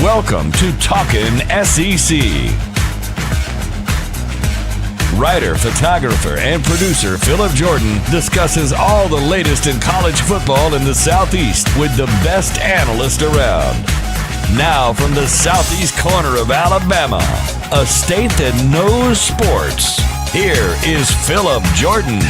Welcome to Talkin SEC. Writer, photographer, and producer Phillip Jordan discusses all the latest in college football in the Southeast with the best analyst around. Now from the southeast corner of Alabama, a state that knows sports, here is Phillip Jordan.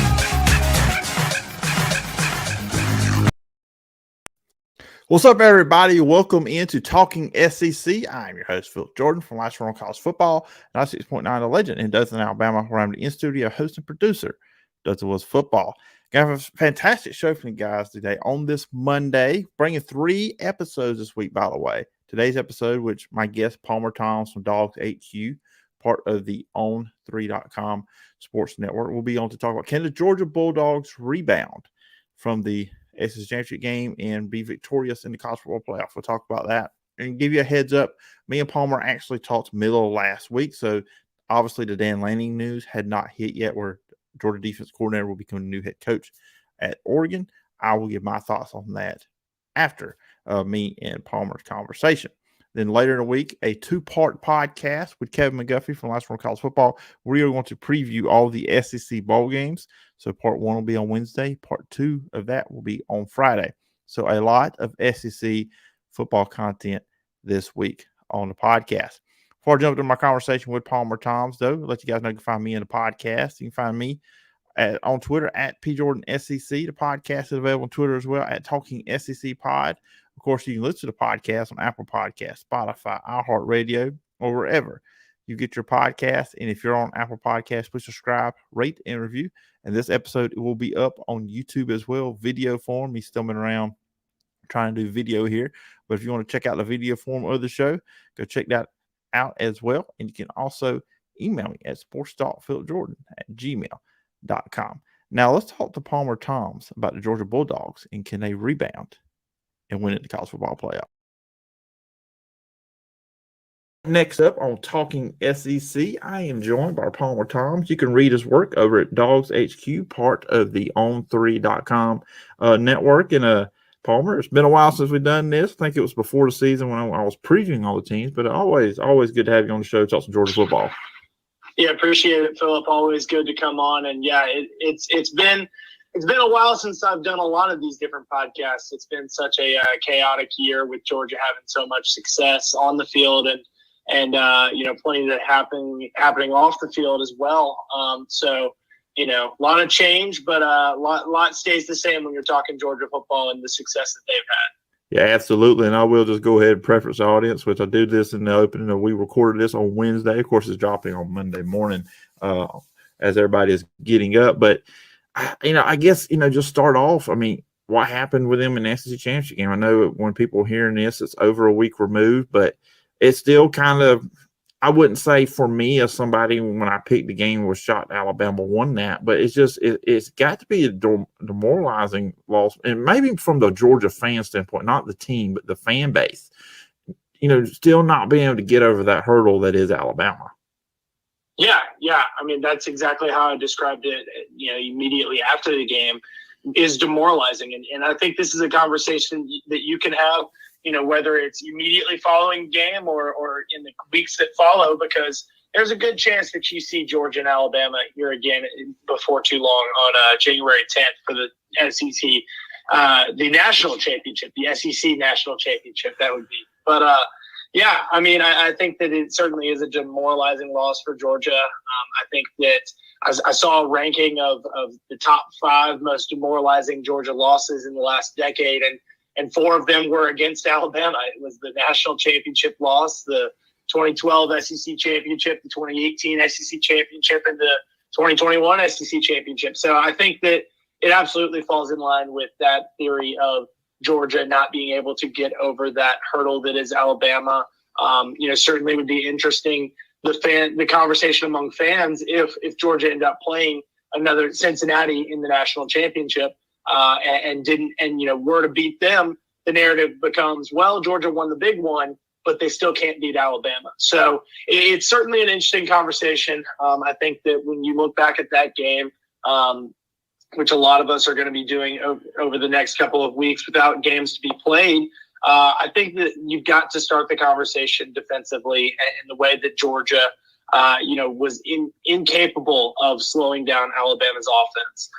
What's up, everybody? Welcome into Talking SEC. I'm your host, Phillip Jordan from Last Run on College Football, 96.9 The Legend in Dothan, Alabama, where I'm the in-studio host and producer. Dothan was football. Got a fantastic show for you guys today on this Monday, bringing 3 episodes this week, by the way. Today's episode, which my guest, Palmer Thombs from Dawgs HQ, part of the On3.com sports network, will be on to talk about, can the Georgia Bulldogs rebound from the SEC championship game and be victorious in the college football playoff? We'll talk about that and give you a heads up. Me and Palmer actually talked middle of last week, so obviously the Dan Lanning news had not hit yet, where Georgia defense coordinator will become the new head coach at Oregon. I will give my thoughts on that after me and Palmer's conversation. Then later in the week, a 2-part podcast with Kevin McGuffey from Last Run College Football. We are going to preview all the SEC bowl games. So part 1 will be on Wednesday. Part 2 of that will be on Friday. So a lot of SEC football content this week on the podcast. Before I jump into my conversation with Palmer Thombs, though, let you guys know you can find me in the podcast. You can find me on Twitter at PJordanSEC. The podcast is available on Twitter as well at Talking SEC Pod. Of course, you can listen to the podcast on Apple Podcasts, Spotify, iHeart Radio, or wherever you get your podcast. And if you're on Apple Podcasts, please subscribe, rate, and review. And this episode will be up on YouTube as well, video form. Me stumbling around trying to do video here. But if you want to check out the video form of the show, go check that out as well. And you can also email me at sports.philipjordan@gmail.com. Now, let's talk to Palmer Thombs about the Georgia Bulldogs and can they rebound and win at the college football playoff. Next up on Talking SEC, I am joined by Palmer Thombs. You can read his work over at Dawgs HQ, part of the On3.com network. And Palmer, it's been a while since we've done this. I think it was before the season when I was previewing all the teams, but always good to have you on the show to talk some Georgia football. Yeah, appreciate it, Phillip. Always good to come on. And yeah, it's been a while since I've done a lot of these different podcasts. It's been such a chaotic year with Georgia having so much success on the field and plenty that happening off the field as well. So, a lot of change, but a lot stays the same when you're talking Georgia football and the success that they've had. Yeah, absolutely. And I will just go ahead and preface the audience, which I do this in the opening. We recorded this on Wednesday. Of course, it's dropping on Monday morning as everybody is getting up. But I guess, just start off. I mean, what happened with them in the SEC championship game? I know when people are hearing this, it's over a week removed, but it's still kind of, I wouldn't say for me as somebody when I picked the game was shocked Alabama won that, but it's got to be a demoralizing loss. And maybe from the Georgia fan standpoint, not the team, but the fan base, still not being able to get over that hurdle that is Alabama. Yeah. I mean, that's exactly how I described it, immediately after the game, is demoralizing. And I think this is a conversation that you can have, whether it's immediately following game or in the weeks that follow, because there's a good chance that you see Georgia and Alabama here again before too long on January 10th for the SEC, the national championship, the SEC national championship, that would be. But, yeah, I mean, I think that it certainly is a demoralizing loss for Georgia. I think that I saw a ranking of the top 5 most demoralizing Georgia losses in the last decade, and 4 of them were against Alabama. It was the national championship loss, the 2012 SEC championship, the 2018 SEC championship, and the 2021 SEC championship. So I think that it absolutely falls in line with that theory of Georgia not being able to get over that hurdle that is Alabama. Certainly would be interesting, the conversation among fans if Georgia ended up playing another Cincinnati in the national championship and were to beat them. The narrative becomes, well, Georgia won the big one, but they still can't beat Alabama. So it's certainly an interesting conversation. I think that when you look back at that game, which a lot of us are going to be doing over the next couple of weeks without games to be played, I think that you've got to start the conversation defensively in the way that Georgia, was incapable of slowing down Alabama's offense.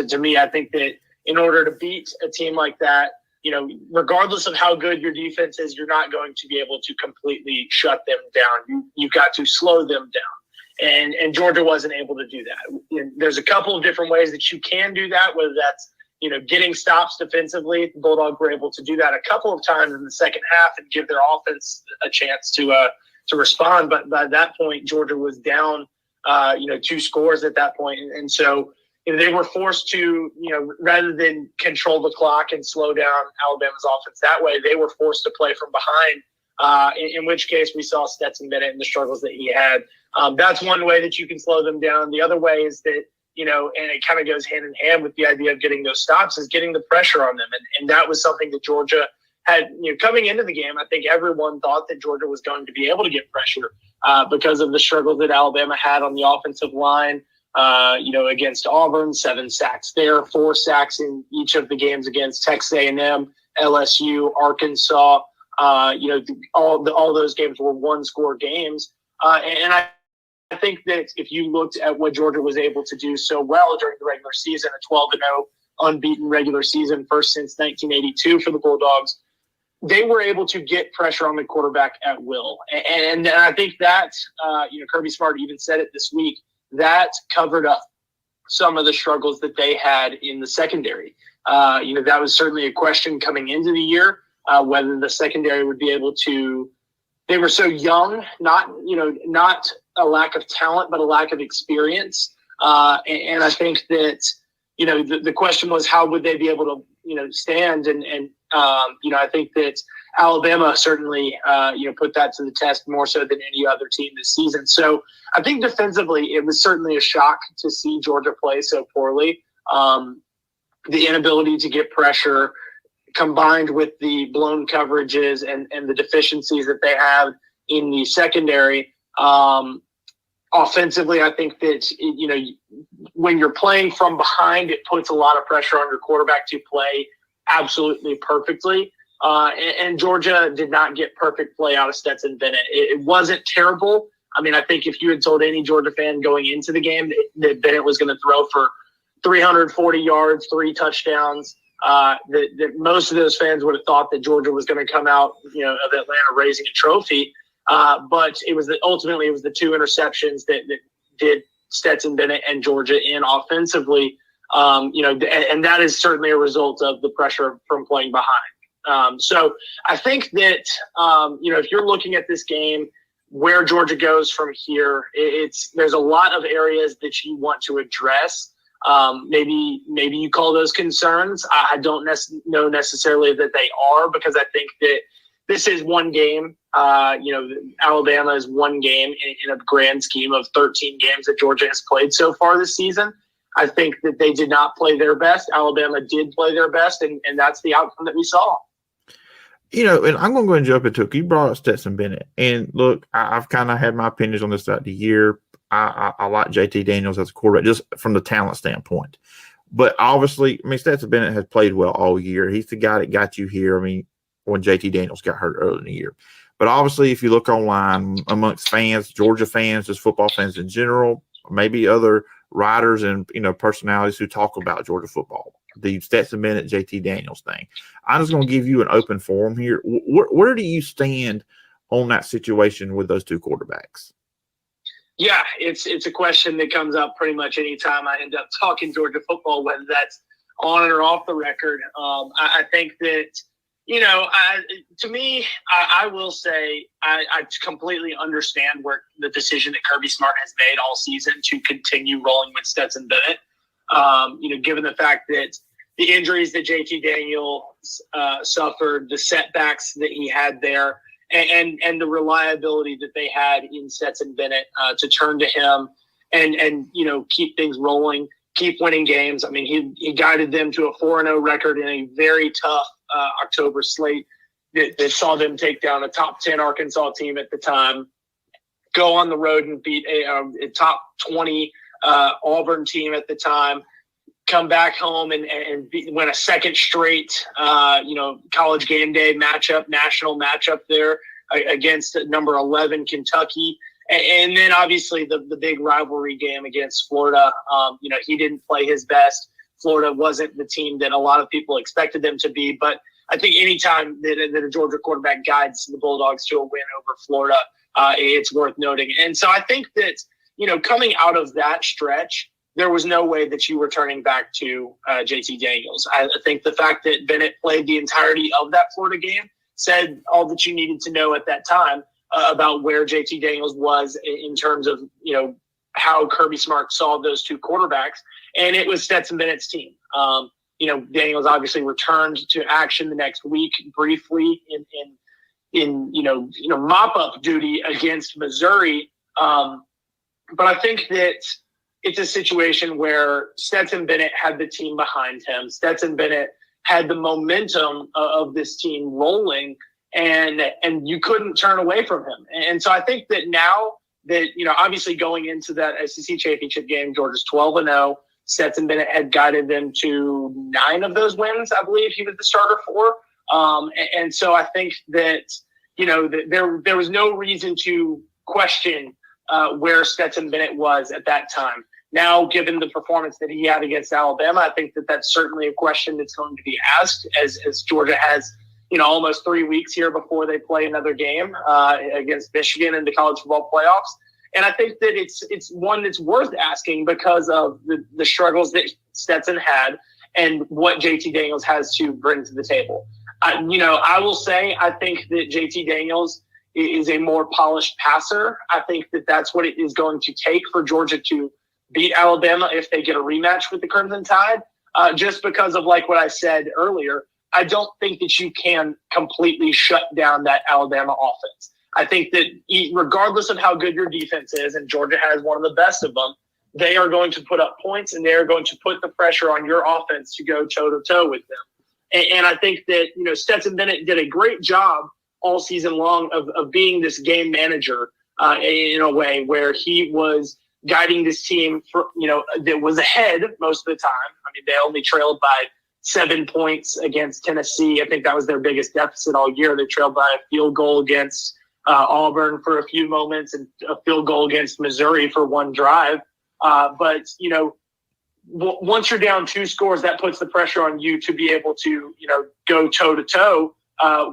To me, I think that in order to beat a team like that, regardless of how good your defense is, you're not going to be able to completely shut them down. You've got to slow them down. And Georgia wasn't able to do that. There's a couple of different ways that you can do that, whether that's, getting stops defensively. The Bulldogs were able to do that a couple of times in the second half and give their offense a chance to respond. But by that point, Georgia was down, 2 scores at that point. And so they were forced to, rather than control the clock and slow down Alabama's offense that way, they were forced to play from behind, in which case we saw Stetson Bennett and the struggles that he had. That's one way that you can slow them down. The other way is that, and it kind of goes hand in hand with the idea of getting those stops, is getting the pressure on them. And that was something that Georgia had, coming into the game. I think everyone thought that Georgia was going to be able to get pressure because of the struggles that Alabama had on the offensive line. Against Auburn, 7 sacks there, 4 sacks in each of the games against Texas A&M, LSU, Arkansas. All those games were 1-score games. And I think that if you looked at what Georgia was able to do so well during the regular season, a 12-0 unbeaten regular season, first since 1982 for the Bulldogs, they were able to get pressure on the quarterback at will. And I think that, Kirby Smart even said it this week, that covered up some of the struggles that they had in the secondary. That was certainly a question coming into the year, whether the secondary would be able to. They were so young, not a lack of talent, but a lack of experience. And I think that, the question was, how would they be able to, stand? And I think that Alabama certainly, put that to the test more so than any other team this season. So I think defensively, it was certainly a shock to see Georgia play so poorly. The inability to get pressure combined with the blown coverages and the deficiencies that they have in the secondary. Offensively, I think that, when you're playing from behind, it puts a lot of pressure on your quarterback to play absolutely perfectly. And Georgia did not get perfect play out of Stetson Bennett. It wasn't terrible. I mean, I think if you had told any Georgia fan going into the game that Bennett was going to throw for 340 yards, 3 touchdowns, that most of those fans would have thought that Georgia was going to come out, of Atlanta raising a trophy. But ultimately it was the 2 interceptions that did Stetson Bennett and Georgia in offensively. And that is certainly a result of the pressure from playing behind. So I think that, if you're looking at this game, where Georgia goes from here, there's a lot of areas that you want to address. Maybe you call those concerns. I don't know necessarily that they are, because I think that this is one game. Alabama is one game in a grand scheme of 13 games that Georgia has played so far this season. I think that they did not play their best. Alabama did play their best, and that's the outcome that we saw. And I'm going to go and jump into it. You brought up Stetson Bennett. And look, I've kind of had my opinions on this throughout the year. I like JT Daniels as a quarterback just from the talent standpoint. But obviously, Stetson Bennett has played well all year. He's the guy that got you here. When JT Daniels got hurt early in the year. But obviously, if you look online amongst fans, Georgia fans, just football fans in general, maybe other writers and personalities who talk about Georgia football, the Stetson Bennett, JT Daniels thing. I'm just going to give you an open forum here. Where do you stand on that situation with those 2 quarterbacks? Yeah, it's a question that comes up pretty much anytime I end up talking Georgia football, whether that's on or off the record. I think that, to me, I will say I completely understand where the decision that Kirby Smart has made all season to continue rolling with Stetson Bennett. Given the fact that the injuries that JT Daniels suffered, the setbacks that he had there, and the reliability that they had in Stetson Bennett to turn to him and keep things rolling, keep winning games. I mean, he guided them to a 4-0 record in a very tough October slate that saw them take down a top 10 Arkansas team at the time, go on the road and beat a top 20 Auburn team at the time, come back home and win a second straight, college game day matchup, national matchup there against number 11 Kentucky. And then obviously the big rivalry game against Florida. He didn't play his best. Florida wasn't the team that a lot of people expected them to be. But I think anytime that a Georgia quarterback guides the Bulldogs to a win over Florida, it's worth noting. And so I think that, coming out of that stretch, there was no way that you were turning back to JT Daniels. I think the fact that Bennett played the entirety of that Florida game said all that you needed to know at that time about where JT Daniels was in terms of, how Kirby Smart saw those two quarterbacks. And it was Stetson Bennett's team. Daniels obviously returned to action the next week briefly in mop-up duty against Missouri. But I think that it's a situation where Stetson Bennett had the team behind him. Stetson Bennett had the momentum of this team rolling, and you couldn't turn away from him. And so I think that now that, obviously going into that SEC championship game, Georgia's 12-0. Stetson Bennett had guided them to 9 of those wins, I believe he was the starter for. And so I think that, there was no reason to question where Stetson Bennett was at that time. Now, given the performance that he had against Alabama, I think that that's certainly a question that's going to be asked as Georgia has, almost 3 weeks here before they play another game against Michigan in the college football playoffs. And I think that it's one that's worth asking because of the struggles that Stetson had and what JT Daniels has to bring to the table. I will say I think that JT Daniels is a more polished passer. I think that that's what it is going to take for Georgia to beat Alabama if they get a rematch with the Crimson Tide. Just because of like what I said earlier, I don't think that you can completely shut down that Alabama offense. I think that regardless of how good your defense is, and Georgia has one of the best of them, they are going to put up points and they are going to put the pressure on your offense to go toe-to-toe with them. And I think that, Stetson Bennett did a great job all season long of being this game manager in a way where he was guiding this team for, that was ahead most of the time. I mean, they only trailed by 7 points against Tennessee. I think that was their biggest deficit all year. They trailed by a field goal against Auburn for a few moments and a field goal against Missouri for one drive. But once you're down 2 scores, that puts the pressure on you to be able to, go toe-to-toe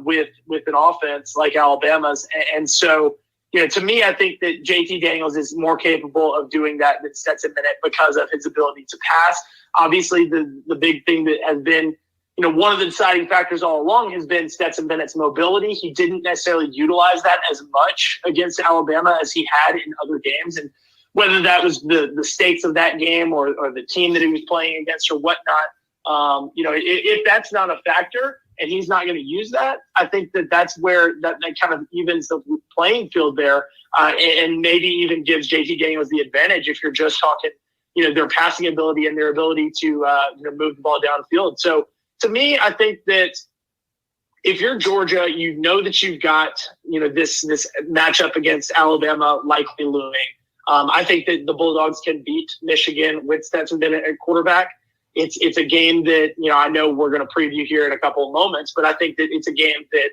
with an offense like Alabama's. And so, to me, I think that JT Daniels is more capable of doing that than Stetson Bennett because of his ability to pass. Obviously, the big thing that has been, one of the deciding factors all along has been Stetson Bennett's mobility. He didn't necessarily utilize that as much against Alabama as he had in other games. And whether that was the stakes of that game or the team that he was playing against or whatnot, if that's not a factor and he's not going to use that, I think that that's where that kind of evens the playing field there and maybe even gives JT Daniels the advantage if you're just talking, their passing ability and their ability to move the ball downfield. So to me, I think that if you're Georgia, that you've got, this matchup against Alabama likely looming. I think that the Bulldogs can beat Michigan with Stetson Bennett at quarterback. It's a game that, I know we're going to preview here in a couple of moments, but I think that it's a game that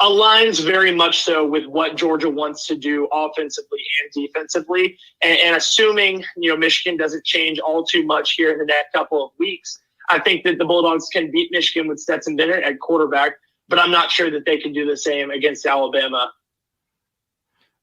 aligns very much so with what Georgia wants to do offensively and defensively. And assuming, Michigan doesn't change all too much here in the next couple of weeks, I think that the Bulldogs can beat Michigan with Stetson Bennett at quarterback, but I'm not sure that they can do the same against Alabama.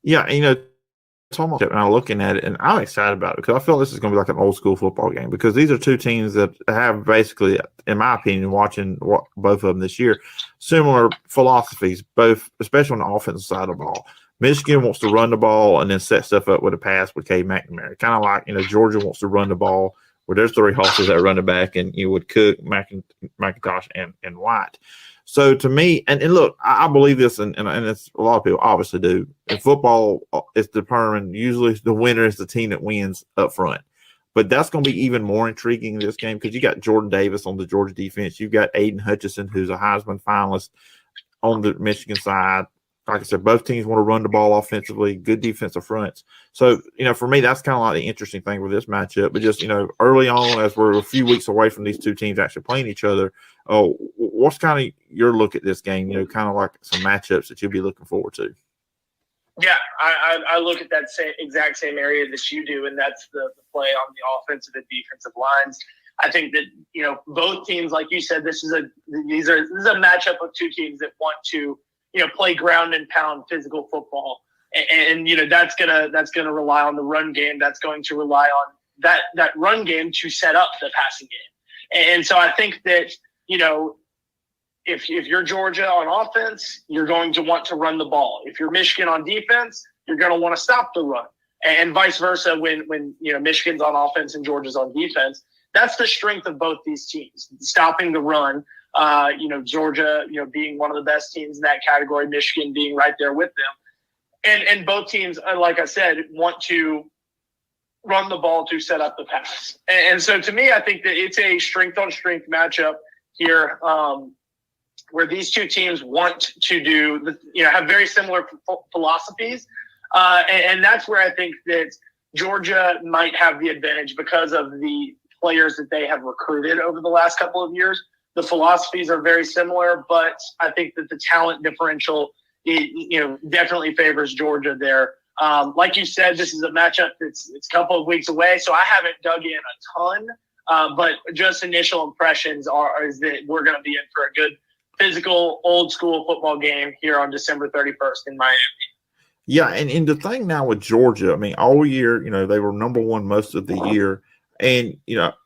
Yeah, it's almost, and I'm looking at it, and I'm excited about it because I feel this is going to be like an old school football game because these are two teams that have basically, in my opinion, watching both of them this year, similar philosophies, both, especially on the offensive side of the ball. Michigan wants to run the ball and then set stuff up with a pass with Cade McNamara. Kind of like, Georgia wants to run the ball where there's 3 horses that run it back and you would Cook, McIntosh, and White. So to me, and look, I believe this, and it's a lot of people obviously do. In football, it's determined usually the winner is the team that wins up front. But that's going to be even more intriguing in this game because you got Jordan Davis on the Georgia defense. You've got Aiden Hutchinson, who's a Heisman finalist on the Michigan side. like I said, both teams want to run the ball offensively, good defensive fronts. So, for me, that's kind of like the interesting thing with this matchup. But just, early on, as we're a few weeks away from these two teams actually playing each other, what's kind of your look at this game, kind of like some matchups that you'll be looking forward to? Yeah, I look at that exact same area that you do, and that's the play on the offensive and defensive lines. I think that, both teams, like you said, this is a matchup of two teams that want to, play ground and pound physical football. And that's gonna rely on the run game. That's going to rely on that run game to set up the passing game. And so I think that, if you're Georgia on offense, you're going to want to run the ball. If you're Michigan on defense, you're going to want to stop the run, and vice versa when Michigan's on offense and Georgia's on defense. That's the strength of both these teams, stopping the run. Georgia, being one of the best teams in that category, Michigan being right there with them. And both teams, like I said, want to run the ball to set up the pass. And so to me, I think that it's a strength-on-strength matchup here, where these two teams want to have very similar philosophies. And that's where I think that Georgia might have the advantage because of the players that they have recruited over the last couple of years. The philosophies are very similar, but I think that the talent differential, definitely favors Georgia there. Like you said, this is a matchup it's a couple of weeks away, so I haven't dug in a ton, but just initial impressions is that we're going to be in for a good physical, old school football game here on December 31st in Miami. Yeah, and the thing now with Georgia, I mean, all year, they were number one most of the year. And,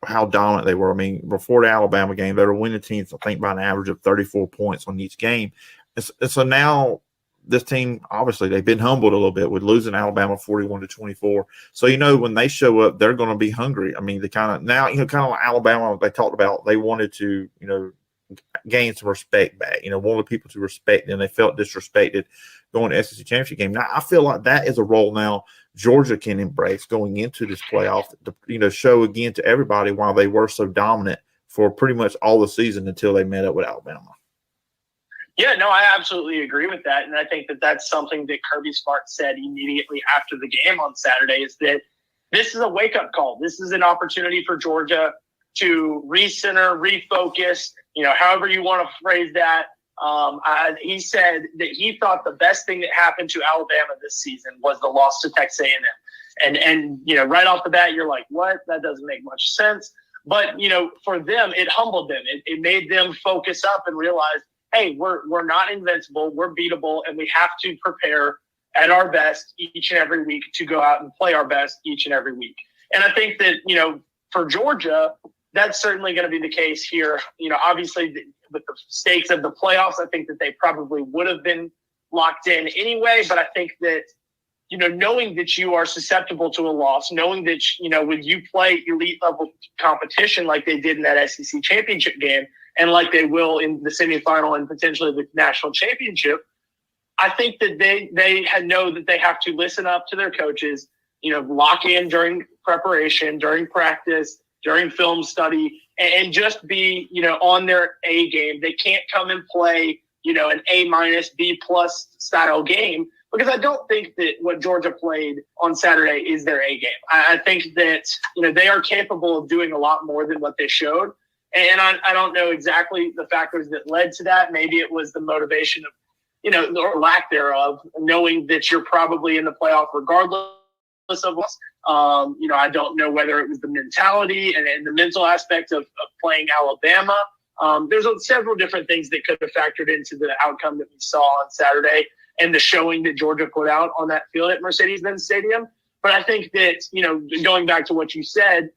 how dominant they were. I mean, before the Alabama game, they were winning teams, I think, by an average of 34 points on each game. And so now this team, obviously, they've been humbled a little bit with losing Alabama 41-24. So, when they show up, they're going to be hungry. I mean, they kind of like Alabama, they talked about, they wanted to, gain some respect back, wanted people to respect them. They felt disrespected going to SEC championship game. Now, I feel like that is a role now Georgia can embrace going into this playoff to, show again to everybody why they were so dominant for pretty much all the season until they met up with Alabama. Yeah, no, I absolutely agree with that. And I think that that's something that Kirby Smart said immediately after the game on Saturday, is that this is a wake-up call. This is an opportunity for Georgia to recenter, refocus, however you want to phrase that. He said that he thought the best thing that happened to Alabama this season was the loss to Texas A&M. And right off the bat, you're like, what? That doesn't make much sense. But, for them, it humbled them. It made them focus up and realize, hey, we're not invincible. We're beatable, and we have to prepare at our best each and every week to go out and play our best each and every week. And I think that, for Georgia, that's certainly going to be the case here. Obviously, with the stakes of the playoffs, I think that they probably would have been locked in anyway. But I think that, knowing that you are susceptible to a loss, knowing that, when you play elite level competition like they did in that SEC championship game and like they will in the semifinal and potentially the national championship, I think that they know that they have to listen up to their coaches, lock in during preparation, during practice, during film study, and just be, on their A game. They can't come and play, an A-, B+ style game, because I don't think that what Georgia played on Saturday is their A game. I think that, they are capable of doing a lot more than what they showed. And I don't know exactly the factors that led to that. Maybe it was the motivation of, or lack thereof, knowing that you're probably in the playoff regardless of us. I don't know whether it was the mentality and the mental aspect of playing Alabama. There's several different things that could have factored into the outcome that we saw on Saturday and the showing that Georgia put out on that field at Mercedes-Benz Stadium. But I think that, going back to what you said,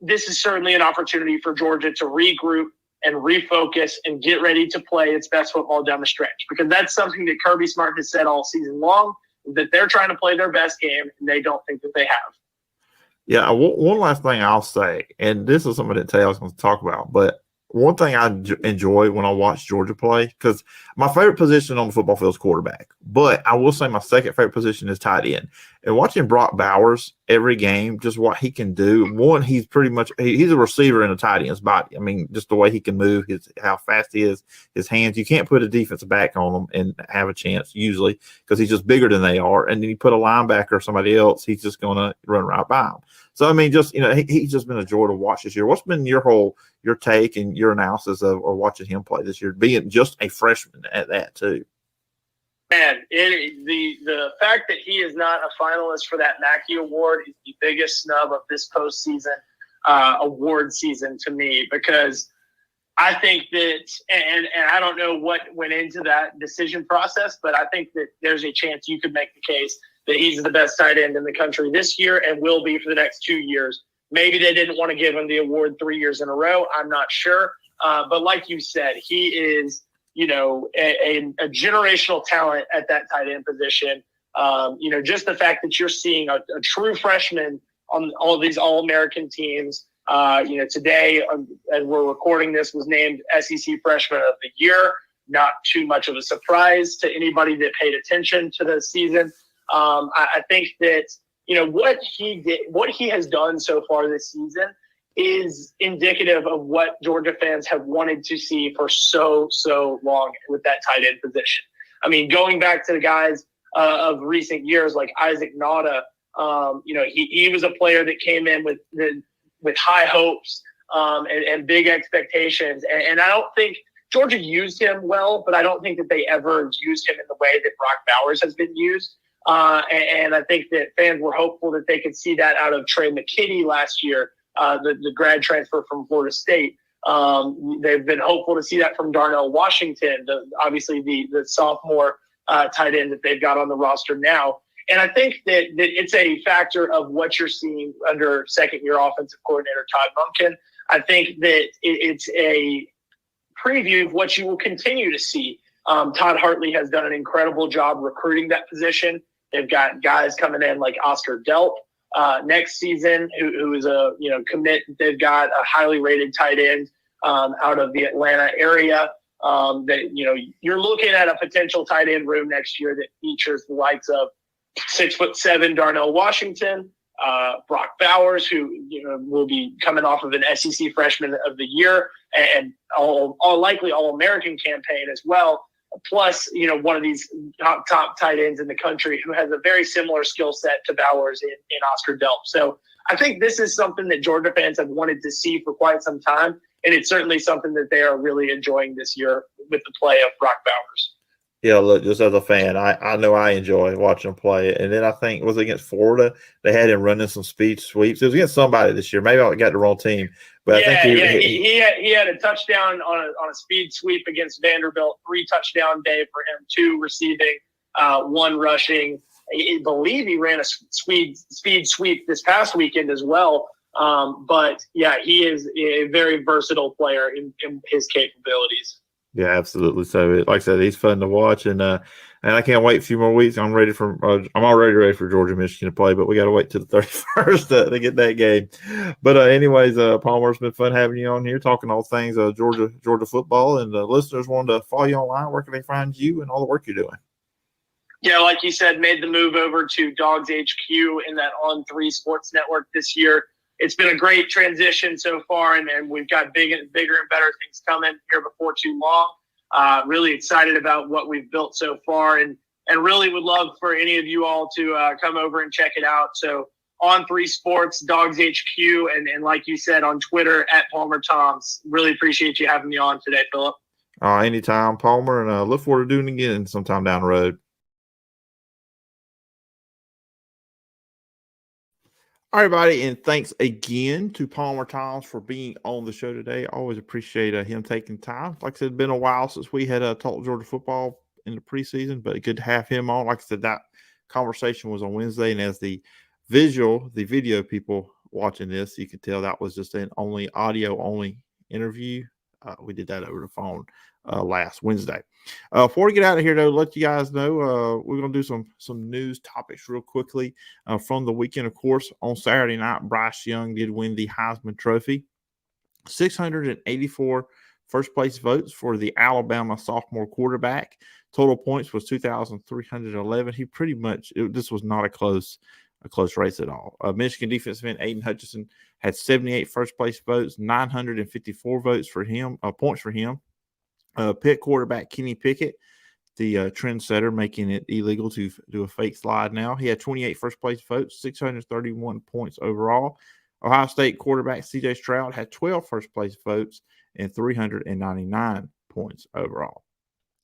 this is certainly an opportunity for Georgia to regroup and refocus and get ready to play its best football down the stretch, because that's something that Kirby Smart has said all season long, that they're trying to play their best game, and they don't think that they have. Yeah, one last thing I'll say, and this is something that Taylor's going to talk about, but one thing I enjoy when I watch Georgia play, because my favorite position on the football field is quarterback, but I will say my second favorite position is tight end. And watching Brock Bowers every game, just what he can do. One, he's pretty much he's a receiver in a tight end's body. I mean, just the way he can move, how fast he is, his hands. You can't put a defensive back on him and have a chance usually because he's just bigger than they are. And then you put a linebacker or somebody else, he's just going to run right by him. So I mean, just he's just been a joy to watch this year. What's been your take and your analysis of watching him play this year, being just a freshman at that too? Man, the fact that he is not a finalist for that Mackey Award is the biggest snub of this postseason award season to me, because I think that, and I don't know what went into that decision process, but I think that there's a chance you could make the case that he's the best tight end in the country this year and will be for the next 2 years. Maybe they didn't want to give him the award 3 years in a row. I'm not sure. But like you said, he is, a generational talent at that tight end position. Just the fact that you're seeing a true freshman on all of these All-American teams. Today, as we're recording this, was named SEC Freshman of the Year. Not too much of a surprise to anybody that paid attention to the season. I think that, what he has done so far this season is indicative of what Georgia fans have wanted to see for so long with that tight end position. I mean, going back to the guys of recent years like Isaac Nauta, he was a player that came in with high hopes and big expectations. And I don't think Georgia used him well, but I don't think that they ever used him in the way that Brock Bowers has been used. And I think that fans were hopeful that they could see that out of Trey McKinney last year, the grad transfer from Florida State. They've been hopeful to see that from Darnell Washington, obviously the sophomore tight end that they've got on the roster now. And I think that it's a factor of what you're seeing under second-year offensive coordinator Todd Monken. I think that it's a preview of what you will continue to see. Todd Hartley has done an incredible job recruiting that position. They've got guys coming in like Oscar Delp next season, who is a commit. They've got a highly rated tight end out of the Atlanta area. That you're looking at a potential tight end room next year that features the likes of 6'7" Darnell Washington, Brock Bowers, who will be coming off of an SEC Freshman of the Year and all likely All-American campaign as well. Plus, one of these top tight ends in the country who has a very similar skill set to Bowers in Oscar Delp. So I think this is something that Georgia fans have wanted to see for quite some time, and it's certainly something that they are really enjoying this year with the play of Brock Bowers. Yeah, look, just as a fan, I know I enjoy watching him play. And then I think was it against Florida, they had him running some speed sweeps. It was against somebody this year. Maybe I got the wrong team, but I think he had a touchdown on a speed sweep against Vanderbilt. 3 touchdown day for him, 2 receiving, 1 rushing. I believe he ran a speed sweep this past weekend as well. But yeah, he is a very versatile player in his capabilities. Yeah, absolutely. So, like I said, he's fun to watch, and I can't wait a few more weeks. I'm already ready for Georgia Michigan to play, but we got to wait till the 31st to get that game. But anyways, Palmer, it's been fun having you on here talking all things Georgia football, and listeners wanted to follow you online. Where can they find you and all the work you're doing? Yeah, like you said, made the move over to Dawgs HQ in that On3 Sports Network this year. It's been a great transition so far, and we've got bigger and better things coming here before too long. Really excited about what we've built so far, and really would love for any of you all to come over and check it out. So On3 Sports, Dawgs HQ, and like you said, on Twitter, at Palmer Thombs. Really appreciate you having me on today, Phillip. Anytime, Palmer, and look forward to doing it again sometime down the road. All right, everybody, and thanks again to Palmer Thombs for being on the show today. I always appreciate him taking time. Like I said, it's been a while since we had talked Georgia football in the preseason, but good to have him on. Like I said, that conversation was on Wednesday, and as the video people watching this, you can tell that was just an audio-only interview. We did that over the phone last Wednesday. Before we get out of here, though, let you guys know we're going to do some news topics real quickly from the weekend. Of course, on Saturday night, Bryce Young did win the Heisman Trophy. 684 first place votes for the Alabama sophomore quarterback. Total points was 2,311. He pretty much this was not a close race at all. Michigan defensive end Aiden Hutchinson had 78 first place votes, 954 votes for him, points for him. Pitt quarterback Kenny Pickett, the trendsetter, making it illegal to do a fake slide now. He had 28 first place votes, 631 points overall. Ohio State quarterback CJ Stroud had 12 first place votes and 399 points overall.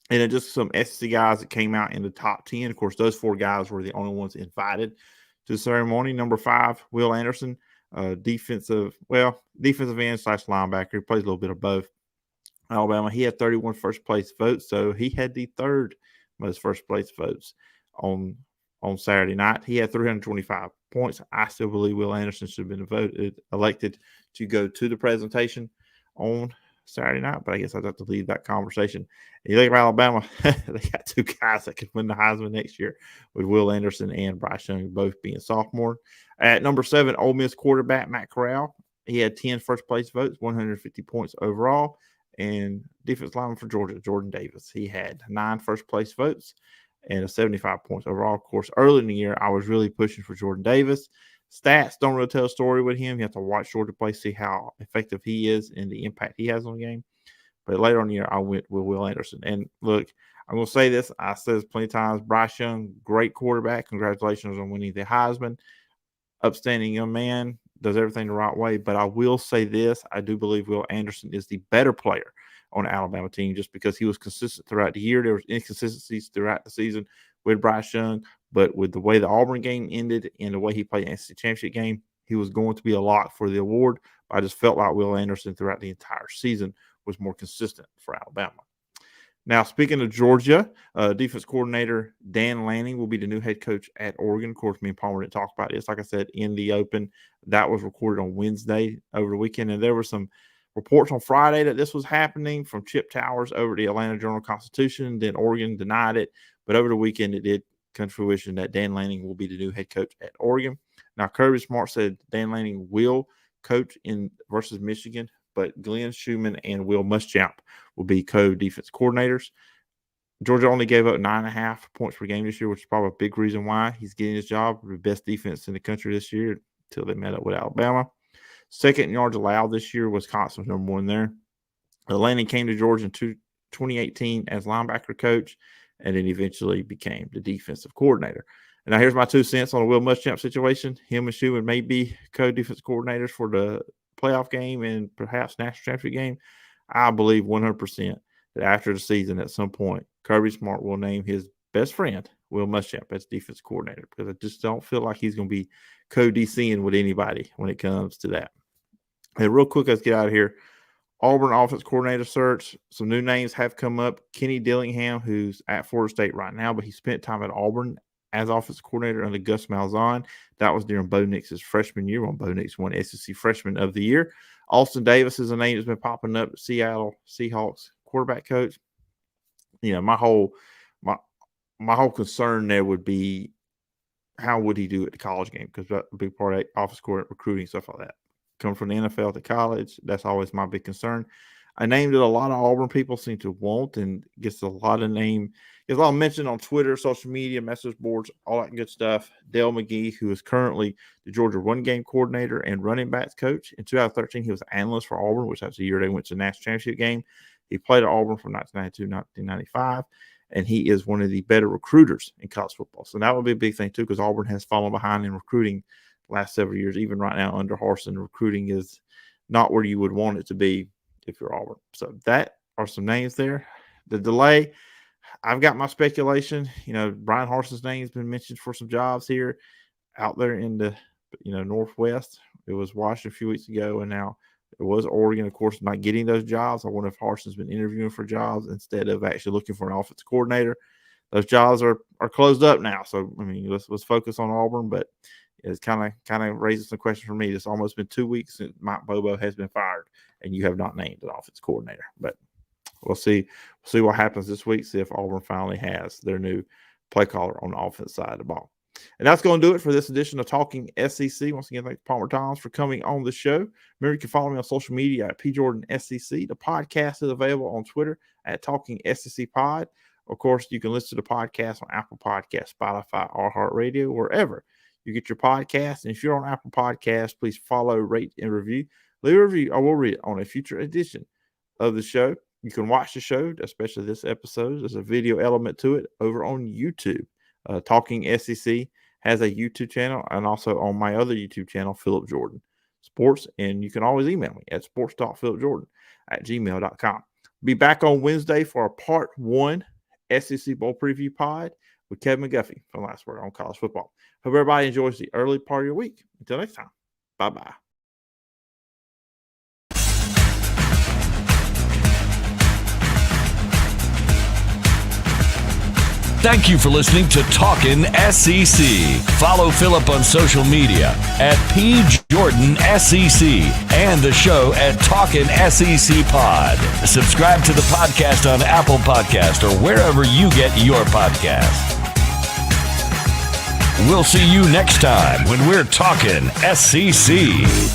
And then just some SEC guys that came out in the top 10. Of course, those 4 guys were the only ones invited to the ceremony. Number 5, Will Anderson, defensive end / linebacker. He plays a little bit of both. Alabama, he had 31 first place votes, so he had the third most first place votes on Saturday night. He had 325 points. I still believe Will Anderson should have been elected to go to the presentation on Saturday night, but I guess I'd have to leave that conversation. And you think about Alabama, they got 2 guys that could win the Heisman next year, with Will Anderson and Bryce Young both being sophomore. At number 7, Ole Miss quarterback Matt Corral. He had 10 first place votes, 150 points overall. And defensive lineman for Georgia, Jordan Davis. He had 9 first place votes and 75 points overall. Of course, early in the year, I was really pushing for Jordan Davis. Stats don't really tell a story with him. You have to watch Georgia play, see how effective he is and the impact he has on the game. But later on in the year, I went with Will Anderson. And look, I'm going to say this. I said this plenty of times. Bryce Young, great quarterback. Congratulations on winning the Heisman. Upstanding young man. Does everything the right way. But I will say this. I do believe Will Anderson is the better player on the Alabama team just because he was consistent throughout the year. There was inconsistencies throughout the season with Bryce Young. But with the way the Auburn game ended and the way he played in the SEC championship game, he was going to be a lock for the award. But I just felt like Will Anderson throughout the entire season was more consistent for Alabama. Now, speaking of Georgia, defense coordinator Dan Lanning will be the new head coach at Oregon. Of course, me and Palmer didn't talk about this. Like I said, in the open, that was recorded on Wednesday over the weekend. And there were some reports on Friday that this was happening from Chip Towers over the Atlanta Journal-Constitution. Then Oregon denied it. But over the weekend, it did come to fruition that Dan Lanning will be the new head coach at Oregon. Now, Kirby Smart said Dan Lanning will coach versus Michigan, but Glenn Schumann and Will Muschamp will be co-defense coordinators. Georgia only gave up 9.5 points per game this year, which is probably a big reason why he's getting his job. The best defense in the country this year until they met up with Alabama. Second in yards allowed this year, Wisconsin was number 1 there. Lanning came to Georgia in 2018 as linebacker coach, and then eventually became the defensive coordinator. And now here's my 2 cents on the Will Muschamp situation. Him and Schumann may be co-defense coordinators for the playoff game and perhaps national championship game. I believe 100% that after the season at some point, Kirby Smart will name his best friend, Will Muschamp, as defense coordinator, because I just don't feel like he's going to be co-DCing with anybody when it comes to that. And real quick, let's get out of here. Auburn offense coordinator search. Some new names have come up. Kenny Dillingham, who's at Florida State right now, but he spent time at Auburn as offensive coordinator under Gus Malzahn. That was during Bo Nix's freshman year when Bo Nix won SEC Freshman of the Year. Austin Davis is a name that's been popping up. Seattle Seahawks quarterback coach. You know, my whole concern there would be how would he do at the college game, because that would be part of office coordinator recruiting, stuff like that. Come from the NFL to college, that's always my big concern. A name that a lot of Auburn people seem to want and gets a lot of mention on Twitter, social media, message boards, all that good stuff. Dale McGee, who is currently the Georgia run game coordinator and running backs coach. In 2013, he was an analyst for Auburn, which was the year they went to the national championship game. He played at Auburn from 1992 to 1995, and he is one of the better recruiters in college football. So that would be a big thing, too, because Auburn has fallen behind in recruiting the last several years. Even right now under Harsin, recruiting is not where you would want it to be if you're Auburn. So that are some names there. The delay, I've got my speculation. You know, Brian Harsin's name has been mentioned for some jobs here out there in the, Northwest. It was Washington a few weeks ago, and now it was Oregon, of course, not getting those jobs. I wonder if Harsin's been interviewing for jobs instead of actually looking for an offensive coordinator. Those jobs are closed up now. So, I mean, let's focus on Auburn, but it's kind of raises some questions for me. It's almost been 2 weeks since Mike Bobo has been fired, and you have not named an offensive coordinator. But we'll see what happens this week, see if Auburn finally has their new play caller on the offense side of the ball. And that's going to do it for this edition of Talking SEC. Once again, thanks Palmer Thombs for coming on the show. Remember, you can follow me on social media at PJordanSEC. The podcast is available on Twitter at Talking SEC Pod. Of course, you can listen to the podcast on Apple Podcasts, Spotify, iHeart Radio, wherever you get your podcast. And if you're on Apple Podcasts, please follow, rate, and review. Leave a review. I will read it on a future edition of the show. You can watch the show, especially this episode. There's a video element to it over on YouTube. Talking SEC has a YouTube channel, and also on my other YouTube channel, Phillip Jordan Sports. And you can always email me at sports.phillipjordan@gmail.com. Be back on Wednesday for a part 1 SEC Bowl preview pod with Kevin McGuffey from Last Word on College Football. Hope everybody enjoys the early part of your week. Until next time, bye-bye. Thank you for listening to Talkin SEC. Follow Phillip on social media at PJordanSEC and the show at Talkin SEC Pod. Subscribe to the podcast on Apple Podcast or wherever you get your podcasts. We'll see you next time when we're talking SEC.